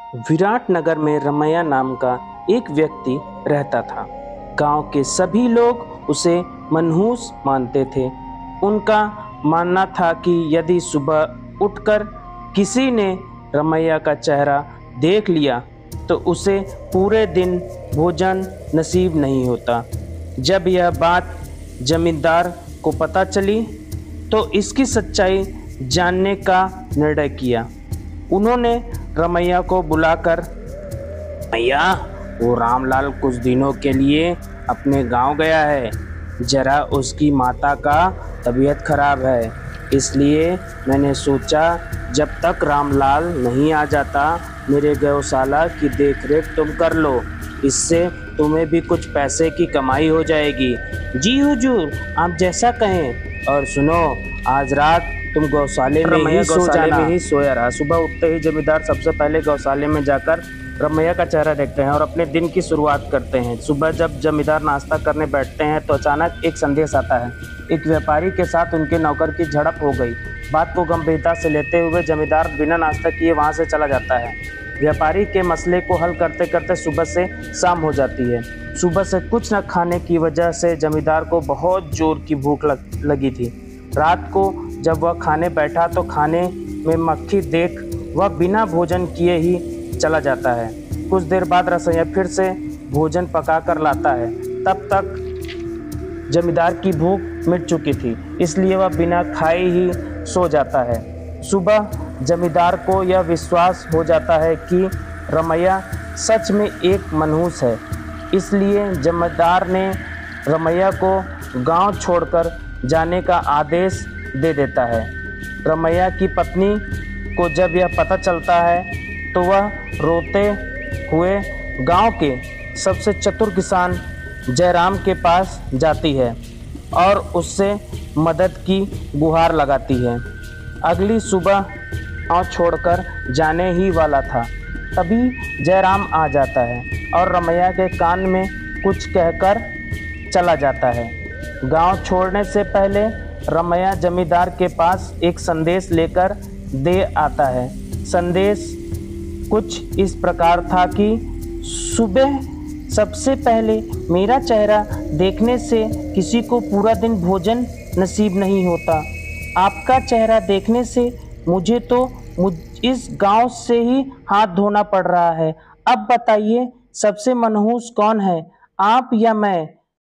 विराटनगर में रमैया नाम का एक व्यक्ति रहता था। गांव के सभी लोग उसे मनहूस मानते थे। उनका मानना था कि यदि सुबह उठकर किसी ने रमैया का चेहरा देख लिया तो उसे पूरे दिन भोजन नसीब नहीं होता। जब यह बात जमींदार को पता चली तो इसकी सच्चाई जानने का निर्णय किया। उन्होंने रमैया को बुलाकर, भैया, वो रामलाल कुछ दिनों के लिए अपने गांव गया है। जरा उसकी माता का तबीयत खराब है, इसलिए मैंने सोचा जब तक रामलाल नहीं आ जाता मेरे गौशाला की देखरेख तुम कर लो। इससे तुम्हें भी कुछ पैसे की कमाई हो जाएगी। जी हुजूर, आप जैसा कहें। और सुनो, आज रात तुम गौशाले में ही सोया रहा। सुबह उठते ही जमींदार सबसे पहले गौशाले में जाकर रमैया का चेहरा देखते हैं और अपने दिन की शुरुआत करते हैं। सुबह जब जमींदार नाश्ता करने बैठते हैं तो अचानक एक संदेश आता है। एक व्यापारी के साथ उनके नौकर की झड़प हो गई। बात को गंभीरता से लेते हुए जमींदार बिना नाश्ता किए वहां से चला जाता है। व्यापारी के मसले को हल करते करते सुबह से शाम हो जाती है। सुबह से कुछ न खाने की वजह से जमींदार को बहुत जोर की भूख लगी थी। रात को जब वह खाने बैठा तो खाने में मक्खी देख वह बिना भोजन किए ही चला जाता है। कुछ देर बाद रसोइया फिर से भोजन पका कर लाता है। तब तक जमींदार की भूख मिट चुकी थी, इसलिए वह बिना खाए ही सो जाता है। सुबह जमींदार को यह विश्वास हो जाता है कि रमैया सच में एक मनहूस है। इसलिए जमींदार ने रमैया को गांव छोड़कर जाने का आदेश दे देता है। रमैया की पत्नी को जब यह पता चलता है तो वह रोते हुए गांव के सबसे चतुर किसान जयराम के पास जाती है और उससे मदद की गुहार लगाती है। अगली सुबह गांव छोड़कर जाने ही वाला था, तभी जयराम आ जाता है और रमैया के कान में कुछ कहकर चला जाता है। गांव छोड़ने से पहले रमैया जमींदार के पास एक संदेश लेकर दे आता है। संदेश कुछ इस प्रकार था कि सुबह सबसे पहले मेरा चेहरा देखने से किसी को पूरा दिन भोजन नसीब नहीं होता। आपका चेहरा देखने से मुझे इस गांव से ही हाथ धोना पड़ रहा है। अब बताइए, सबसे मनहूस कौन है, आप या मैं?